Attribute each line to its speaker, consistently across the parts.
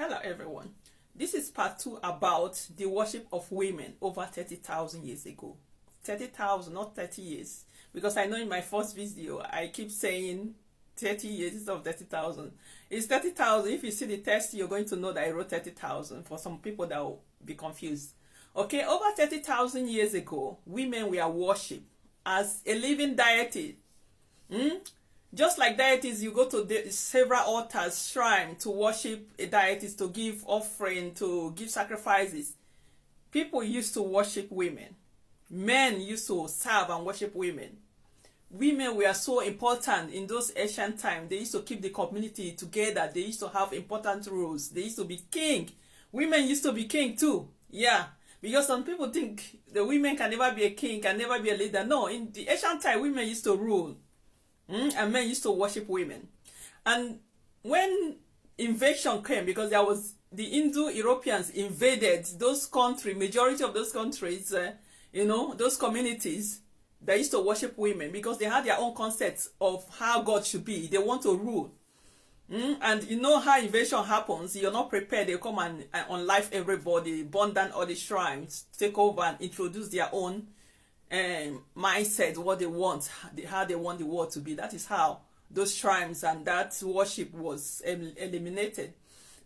Speaker 1: Hello everyone. This is part 2 about the worship of women over 30,000 years ago. 30,000, not 30 years. Because I know in my first video, I keep saying 30 years instead of 30,000. It's 30,000. If you see the text, you're going to know that I wrote 30,000 for some people that will be confused. Okay, over 30,000 years ago, women were worshipped as a living deity. Just like deities, you go to several altars, shrine to worship a deity, to give offering, to give sacrifices. People used to worship women. Men used to serve and worship women. Women were so important in those ancient times. They used to keep the community together. They used to have important roles. They used to be king. Women used to be king too. Yeah. Because some people think the women can never be a king, can never be a leader. No, in the ancient time, women used to rule. And men used to worship women. And when invasion came, because there was the Indo-Europeans invaded those countries, majority of those countries, those communities that used to worship women because they had their own concepts of how God should be. They want to rule. And you know how invasion happens. You're not prepared. They come and unlife everybody, burn down all the shrines, take over and introduce their own mindset, what they want, how they want the world to be. That is how those shrines and that worship was eliminated.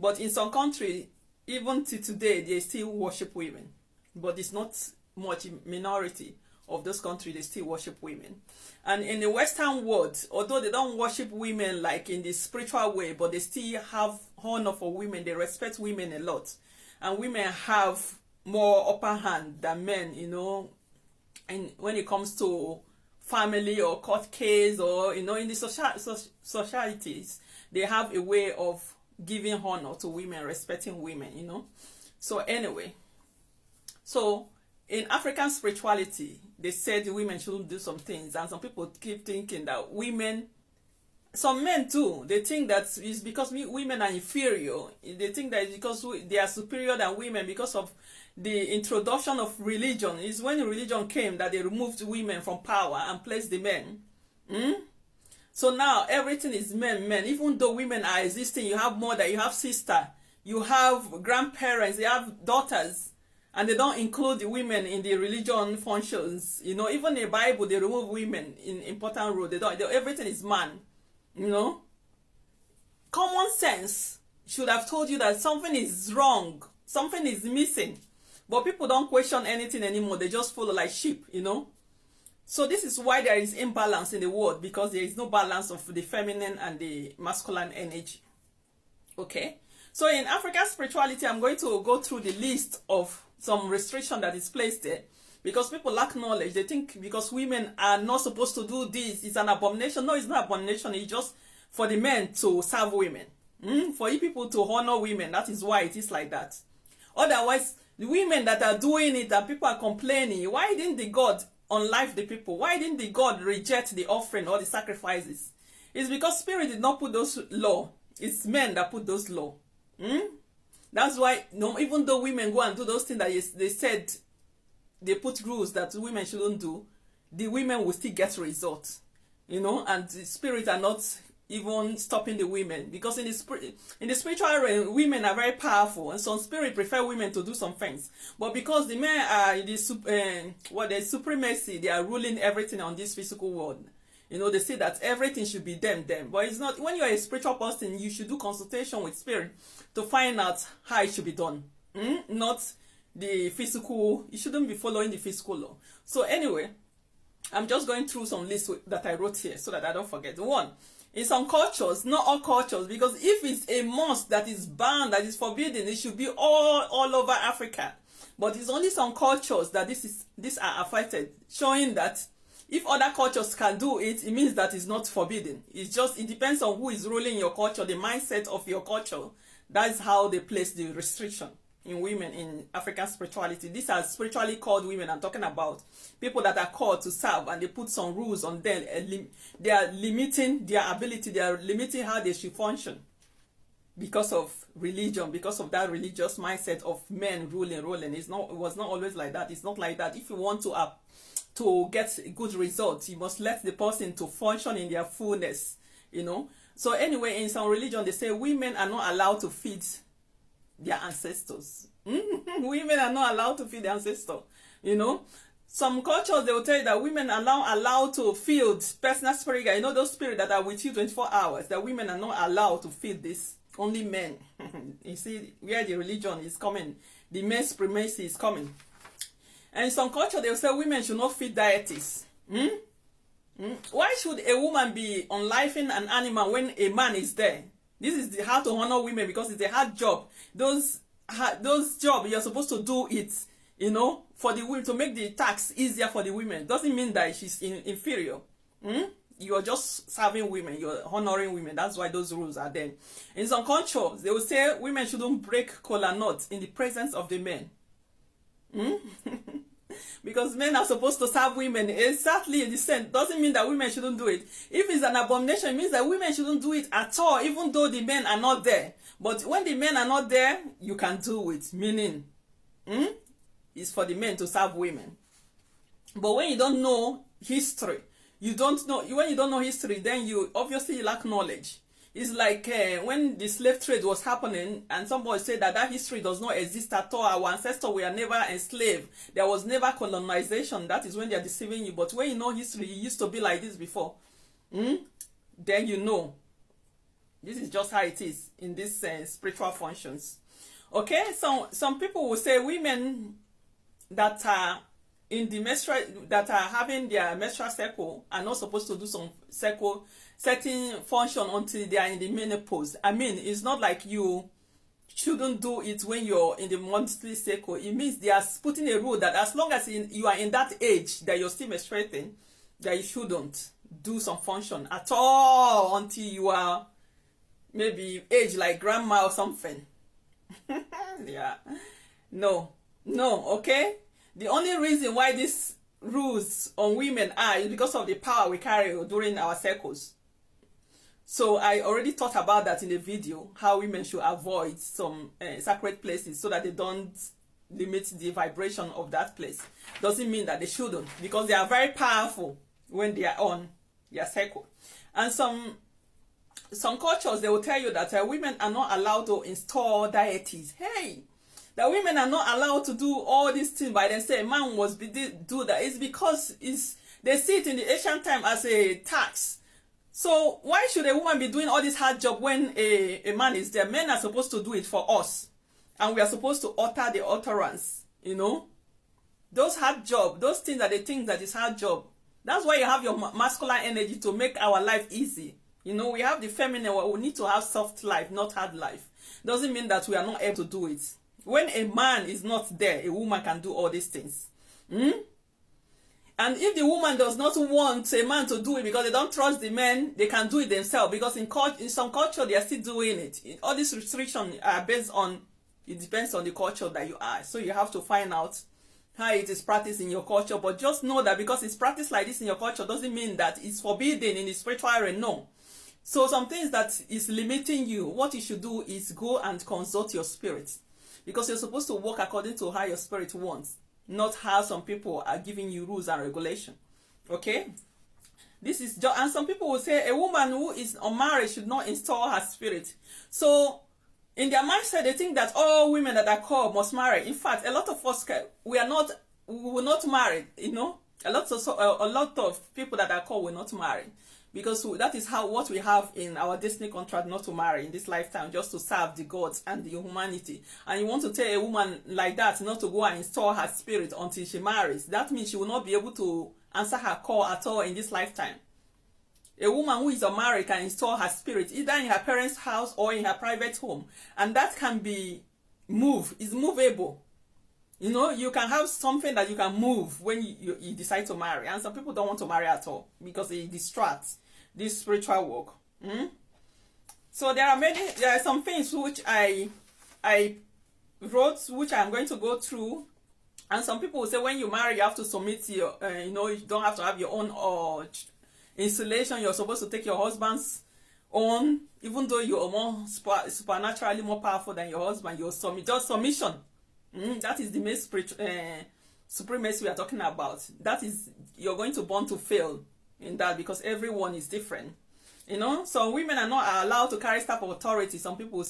Speaker 1: But in some countries, even to today, they still worship women. But it's not much minority of those countries, they still worship women. And in the Western world, although they don't worship women like in the spiritual way, but they still have honor for women. They respect women a lot. And women have more upper hand than men, and when it comes to family or court case or in the societies, they have a way of giving honor to women, respecting women. So anyway, so in African spirituality, they said women shouldn't do some things, and some people keep thinking that women, some men too, they think that it's because women are inferior. They think that it's because they are superior than women because of the introduction of religion. Is when religion came that they removed women from power and placed the men. So now everything is men. Even though women are existing, you have mother, you have sister, you have grandparents, you have daughters, and they don't include the women in the religion functions. Even in the Bible, they remove women in important roles. Everything is man. Common sense should have told you that something is wrong, something is missing. But people don't question anything anymore. They just follow like sheep, So this is why there is imbalance in the world, because there is no balance of the feminine and the masculine energy. Okay? So in African spirituality, I'm going to go through the list of some restriction that is placed there. Because people lack knowledge. They think because women are not supposed to do this, it's an abomination. No, it's not abomination. It's just for the men to serve women. For you people to honor women. That is why it is like that. Otherwise, the women that are doing it and people are complaining, why didn't the God unlife the people? Why didn't the God reject the offering or the sacrifices? It's because Spirit did not put those law. It's men that put those law. That's why even though women go and do those things that they said they put rules that women shouldn't do, the women will still get results. And the Spirit are not even stopping the women, because in the spiritual realm, women are very powerful, and some spirit prefer women to do some things. But because the men are in the supremacy, they are ruling everything on this physical world. They say that everything should be them. But it's not. When you are a spiritual person, you should do consultation with Spirit to find out how it should be done. Not the physical. You shouldn't be following the physical law. So anyway, I'm just going through some lists that I wrote here so that I don't forget. One, in some cultures, not all cultures, because if it's a mosque that is banned, that is forbidden, it should be all over Africa. But it's only some cultures that these are affected, showing that if other cultures can do it, it means that it's not forbidden. It depends on who is ruling your culture, the mindset of your culture. That's how they place the restriction in women in African spirituality. These are spiritually called women I'm talking about. People that are called to serve, and they put some rules on them. They are limiting their ability. They are limiting how they should function because of religion, because of that religious mindset of men ruling. It was not always like that. It's not like that. If you want to get good results, you must let the person to function in their fullness. So anyway, in some religion, they say women are not allowed to feed their ancestors. Women are not allowed to feed their ancestor. You know, some cultures, they will tell you that women are not allowed to feed personal spirit guide. You know, those spirits that are with you 24 hours, that women are not allowed to feed this. Only men. You see where the religion is coming. The male supremacy is coming. And in some culture, they will say women should not feed deities. Why should a woman be unliving an animal when a man is there? This is how to honor women, because it's a hard job. Those jobs, you're supposed to do it, you know, for the women, to make the task easier for the women. Doesn't mean that she's inferior. You're just serving women, you're honoring women. That's why those rules are there. In some cultures, they will say women shouldn't break kola nuts in the presence of the men. Because men are supposed to serve women exactly the same. Doesn't mean that women shouldn't do it. If it's an abomination, it means that women shouldn't do it at all, even though the men are not there. But when the men are not there, you can do it. Meaning, it's for the men to serve women. But when you don't know history, when you don't know history, then you obviously lack knowledge. It's like when the slave trade was happening, and somebody said that history does not exist at all. Our ancestors were never enslaved. There was never colonization. That is when they are deceiving you. But when you know history, it used to be like this before. Then you know. This is just how it is in these spiritual functions. Okay, so some people will say women that are in the that are having their menstrual cycle are not supposed to do some certain function until they are in the menopause. I mean, it's not like you shouldn't do it when you're in the monthly cycle. It means they are putting a rule that as long as you are in that age that you're still menstruating, that you shouldn't do some function at all until you are maybe age like grandma or something. Yeah. No, okay? The only reason why these rules on women is because of the power we carry during our cycles. So I already talked about that in the video, how women should avoid some sacred places so that they don't limit the vibration of that place. Doesn't mean that they shouldn't, because they are very powerful when they are on their cycle. And some cultures, they will tell you that women are not allowed to install deities. Hey, that women are not allowed to do all these things by themselves. A man must do that. It's because they see it in the ancient time as a tax. So why should a woman be doing all this hard job when a man is there? Men are supposed to do it for us, and we are supposed to utter the utterance. You know, those hard job, those things that they think that is hard job. That's why you have your masculine energy to make our life easy. You know, we have the feminine where we need to have soft life, not hard life. Doesn't mean that we are not able to do it. When a man is not there, a woman can do all these things. And if the woman does not want a man to do it because they don't trust the men, they can do it themselves. Because in some culture, they are still doing it. All these restrictions are based on, it depends on the culture that you are. So you have to find out how it is practiced in your culture. But just know that because it's practiced like this in your culture doesn't mean that it's forbidden in the spiritual realm. No. So some things that is limiting you, what you should do is go and consult your spirit. Because you're supposed to work according to how your spirit wants, not how some people are giving you rules and regulation. Okay? This is just, and some people will say a woman who is unmarried should not install her spirit. So in their mindset, they think that all women that are called must marry. In fact, a lot of us we will not marry. You know, a lot of people that are called will not marry. Because that is what we have in our destiny contract, not to marry in this lifetime, just to serve the gods and the humanity. And you want to tell a woman like that not to go and install her spirit until she marries. That means she will not be able to answer her call at all in this lifetime. A woman who is unmarried can install her spirit either in her parents' house or in her private home. And that can be moved, is movable. You know, you can have something that you can move when you decide to marry. And some people don't want to marry at all because it distracts this spiritual work. So there are some things which I wrote, which I'm going to go through. And some people will say when you marry, you have to submit your, you don't have to have your own installation. You're supposed to take your husband's own, even though you're more supernaturally more powerful than your husband. You're just submission. That is the main supremacy we are talking about. That is, you're going to born to fail in that because everyone is different. You know, so women are not allowed to carry staff of authority. Some people